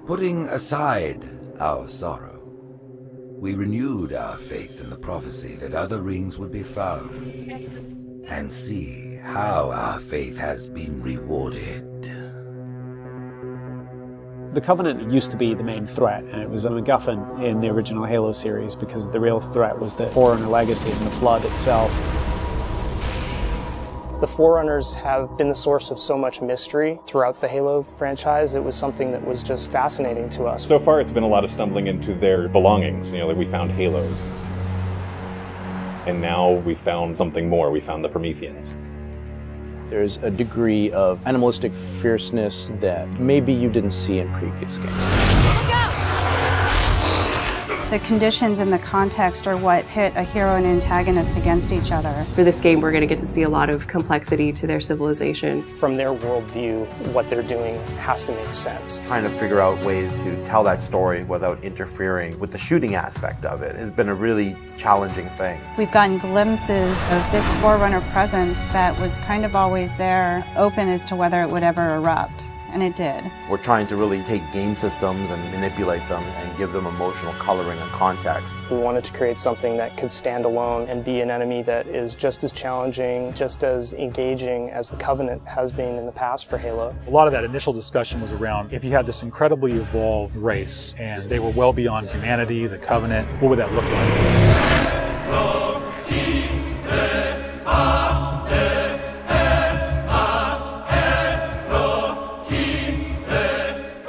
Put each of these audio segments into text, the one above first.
Putting aside our sorrow, we renewed our faith in the prophecy that other rings would be found, and see how our faith has been rewarded. The Covenant used to be the main threat, and it was a MacGuffin in the original Halo series because the real threat was the Forerunner legacy and the Flood itself. The Forerunners have been the source of so much mystery throughout the Halo franchise. It was something that was just fascinating to us. So far it's been a lot of stumbling into their belongings. Like we found Halos. And now we found something more. We found the Prometheans. There's a degree of animalistic fierceness that maybe you didn't see in previous games. The conditions and the context are what pit a hero and antagonist against each other. For this game, we're going to get to see a lot of complexity to their civilization. From their worldview, what they're doing has to make sense. Trying to figure out ways to tell that story without interfering with the shooting aspect of it has been a really challenging thing. We've gotten glimpses of this Forerunner presence that was kind of always there, open as to whether it would ever erupt. And it did. We're trying to really take game systems and manipulate them and give them emotional coloring and context. We wanted to create something that could stand alone and be an enemy that is just as challenging, just as engaging as the Covenant has been in the past for Halo. A lot of that initial discussion was around if you had this incredibly evolved race and they were well beyond humanity, the Covenant, what would that look like?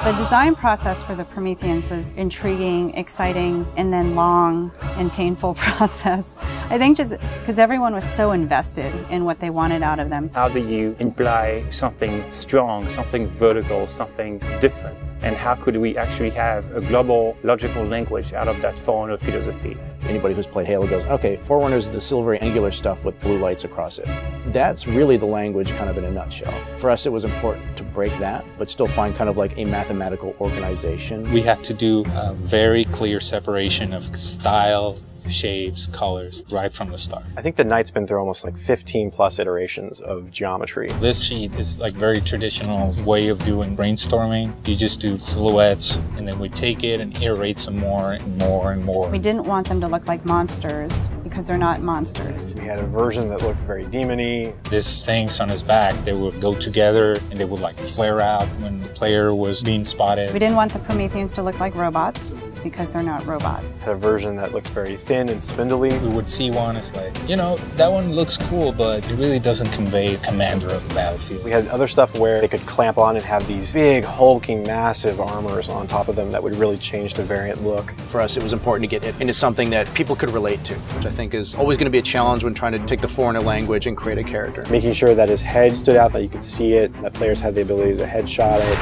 The design process for the Prometheans was intriguing, exciting, and then long and painful process. I think just because everyone was so invested in what they wanted out of them. How do you imply something strong, something vertical, something different? And how could we actually have a global logical language out of that Forerunner philosophy? Anybody who's played Halo goes, okay, Forerunners is the silvery angular stuff with blue lights across it. That's really the language kind of in a nutshell. For us, it was important to break that, but still find kind of like a mathematical organization. We had to do a very clear separation of style, shapes, colors, right from the start. I think the Knight's been through almost like 15 plus iterations of geometry. This sheet is like very traditional way of doing brainstorming. You just do silhouettes and then we take it and iterate some more and more and more. We didn't want them to look like monsters because they're not monsters. We had a version that looked very demon-y. These things on his back, they would go together and they would like flare out when the player was being spotted. We didn't want the Prometheans to look like robots because they're not robots. A version that looked very thin and spindly. We would see one, it's like, you know, that one looks cool, but it really doesn't convey commander of the battlefield. We had other stuff where they could clamp on and have these big, hulking, massive armors on top of them that would really change the variant look. For us, it was important to get it into something that people could relate to, which I think is always going to be a challenge when trying to take the Foreigner language and create a character. Making sure that his head stood out, that you could see it, that players had the ability to headshot it.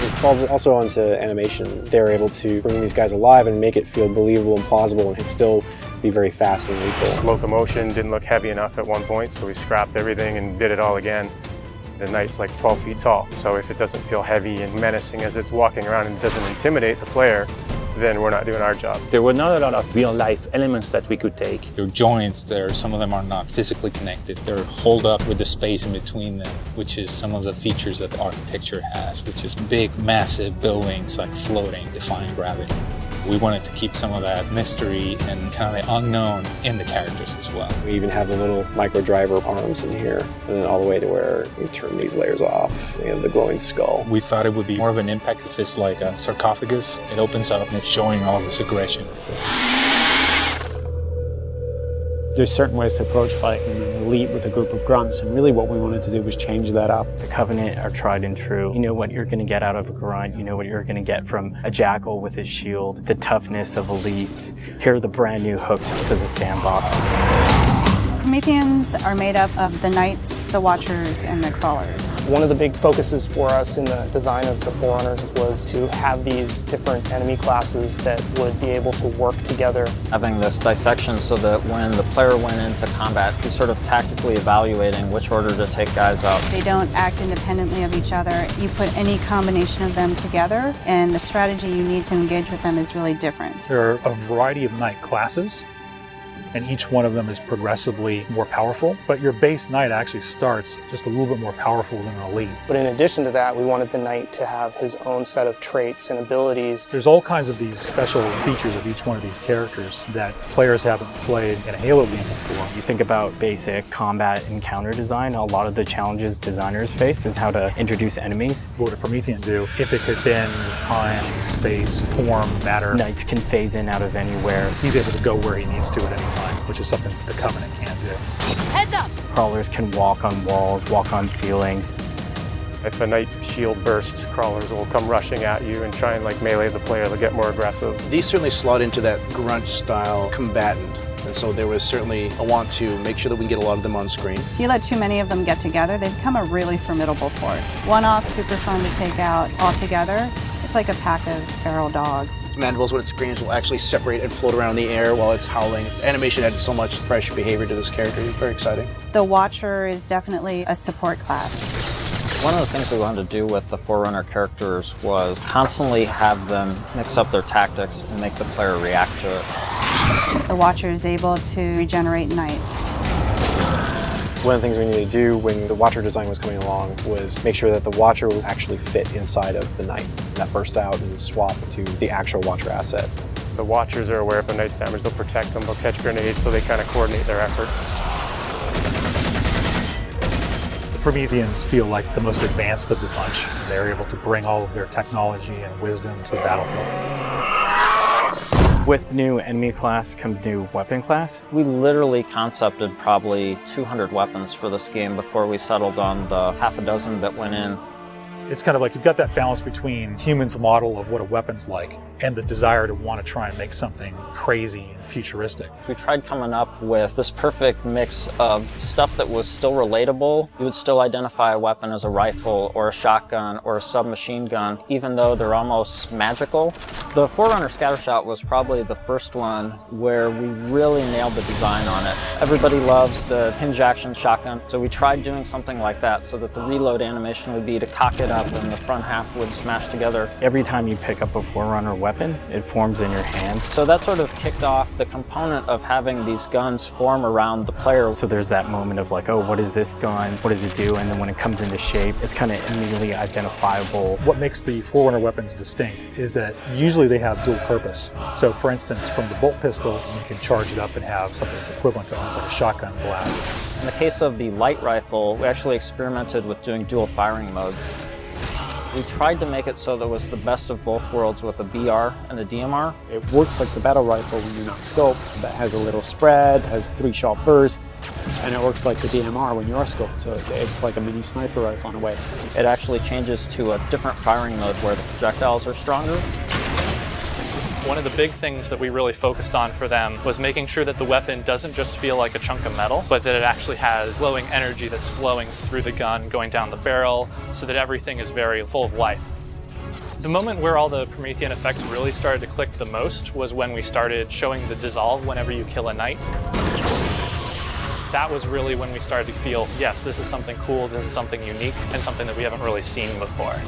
It falls also onto animation. They were able to bring these guys alive and make it feel believable and plausible and still be very fast and lethal. Locomotion didn't look heavy enough at one point, so we scrapped everything and did it all again. The Knight's like 12 feet tall, so if it doesn't feel heavy and menacing as it's walking around and doesn't intimidate the player, then we're not doing our job. There were not a lot of real-life elements that we could take. There are joints there, some of them are not physically connected. They're holed up with the space in between them, which is some of the features that the architecture has, which is big, massive buildings like floating, defying gravity. We wanted to keep some of that mystery and kind of the unknown in the characters as well. We even have the little micro driver arms in here, and then all the way to where we turn these layers off. We have the glowing skull. We thought it would be more of an impact if it's like a sarcophagus. It opens up and it's showing all this aggression. There's certain ways to approach fighting an elite with a group of grunts, and really what we wanted to do was change that up. The Covenant are tried and true. You know what you're going to get out of a grunt. You know what you're going to get from a jackal with his shield. The toughness of elites. Here are the brand new hooks to the sandbox. Prometheans are made up of the Knights, the Watchers, and the Crawlers. One of the big focuses for us in the design of the Forerunners was to have these different enemy classes that would be able to work together. Having this dissection so that when the player went into combat, he's sort of tactically evaluating which order to take guys out. They don't act independently of each other. You put any combination of them together, and the strategy you need to engage with them is really different. There are a variety of Knight classes. and each one of them is progressively more powerful, but your base knight actually starts just a little bit more powerful than an elite. But in addition to that, we wanted the knight to have his own set of traits and abilities. There's all kinds of these special features of each one of these characters that players haven't played in a Halo game before. You think about basic combat encounter design, a lot of the challenges designers face is how to introduce enemies. What would a Promethean do if it could bend time, space, form, matter? Knights can phase in out of anywhere. He's able to go where he needs to at any time, which is something that the Covenant can't do. Heads up! Crawlers can walk on walls, walk on ceilings. If a knight shield bursts, crawlers will come rushing at you and try and like melee the player to get more aggressive. These certainly slot into that grunt style combatant. And so there was certainly a want to make sure that we can get a lot of them on screen. If you let too many of them get together, they become a really formidable force. One-off, super fun to take out all together. It's like a pack of feral dogs. Its mandibles, when it screams, will actually separate and float around in the air while it's howling. Animation added so much fresh behavior to this character. It's very exciting. The Watcher is definitely a support class. One of the things we wanted to do with the Forerunner characters was constantly have them mix up their tactics and make the player react to it. The Watcher is able to regenerate knights. One of the things we needed to do when the Watcher design was coming along was make sure that the Watcher will actually fit inside of the Knight. That bursts out and swap to the actual Watcher asset. The Watchers are aware if a knight's damaged, they'll protect them, they'll catch grenades, so they kind of coordinate their efforts. The Prometheans feel like the most advanced of the bunch. They're able to bring all of their technology and wisdom to the battlefield. With new enemy class comes new weapon class. We literally concepted probably 200 weapons for this game before we settled on the half a dozen that went in. It's kind of like you've got that balance between humans' model of what a weapon's like and the desire to want to try and make something crazy and futuristic. We tried coming up with this perfect mix of stuff that was still relatable. You would still identify a weapon as a rifle or a shotgun or a submachine gun, even though they're almost magical. The Forerunner Scattershot was probably the first one where we really nailed the design on it. Everybody loves the hinge action shotgun, so we tried doing something like that so that the reload animation would be to cock it up and the front half would smash together. Every time you pick up a Forerunner weapon, it forms in your hand. So that sort of kicked off the component of having these guns form around the player. So there's that moment of like, oh, what is this gun? What does it do? And then when it comes into shape, it's kind of immediately identifiable. What makes the Forerunner weapons distinct is that usually they have dual purpose. So for instance, from the bolt pistol, you can charge it up and have something that's equivalent to almost like a shotgun blast. In the case of the light rifle, we actually experimented with doing dual firing modes. We tried to make it so there was the best of both worlds with a BR and a DMR. It works like the battle rifle when you're not scoped. That has a little spread, has a 3-shot burst, and it works like the DMR when you are scoped. So it's like a mini sniper rifle in a way. It actually changes to a different firing mode where the projectiles are stronger. One of the big things that we really focused on for them was making sure that the weapon doesn't just feel like a chunk of metal, but that it actually has glowing energy that's flowing through the gun, going down the barrel, so that everything is very full of life. The moment where all the Promethean effects really started to click the most was when we started showing the dissolve whenever you kill a knight. That was really when we started to feel, yes, this is something cool, this is something unique, and something that we haven't really seen before.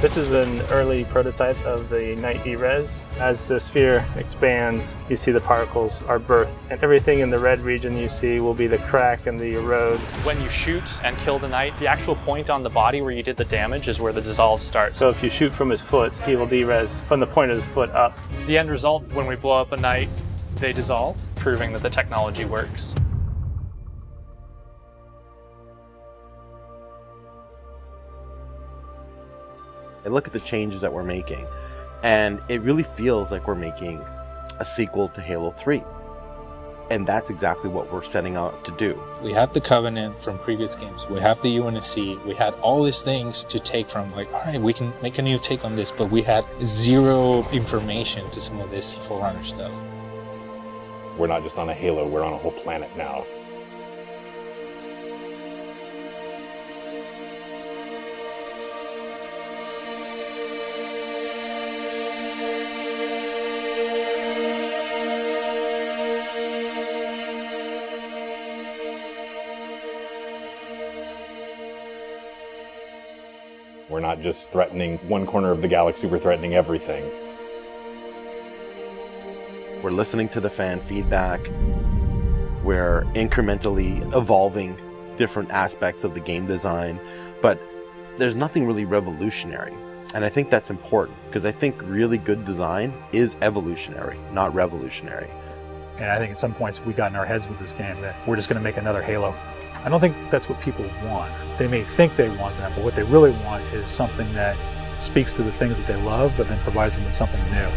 This is an early prototype of the Knight E-Res. As the sphere expands, you see the particles are birthed, and everything in the red region you see will be the crack and the erode. When you shoot and kill the knight, the actual point on the body where you did the damage is where the dissolve starts. So if you shoot from his foot, he will de-res from the point of his foot up. The end result, when we blow up a knight, they dissolve, proving that the technology works. I look at the changes that we're making, and it really feels like we're making a sequel to Halo 3. And that's exactly what we're setting out to do. We have the Covenant from previous games. We have the UNSC. We had all these things to take from, like, all right, we can make a new take on this, but we had zero information to some of this Forerunner stuff. We're not just on a Halo, we're on a whole planet now. We're not just threatening one corner of the galaxy, we're threatening everything. We're listening to the fan feedback. We're incrementally evolving different aspects of the game design, but there's nothing really revolutionary. And I think that's important, because I think really good design is evolutionary, not revolutionary. And I think at some points we got in our heads with this game that we're just going to make another Halo. I don't think that's what people want. They may think they want that, but what they really want is something that speaks to the things that they love, but then provides them with something new.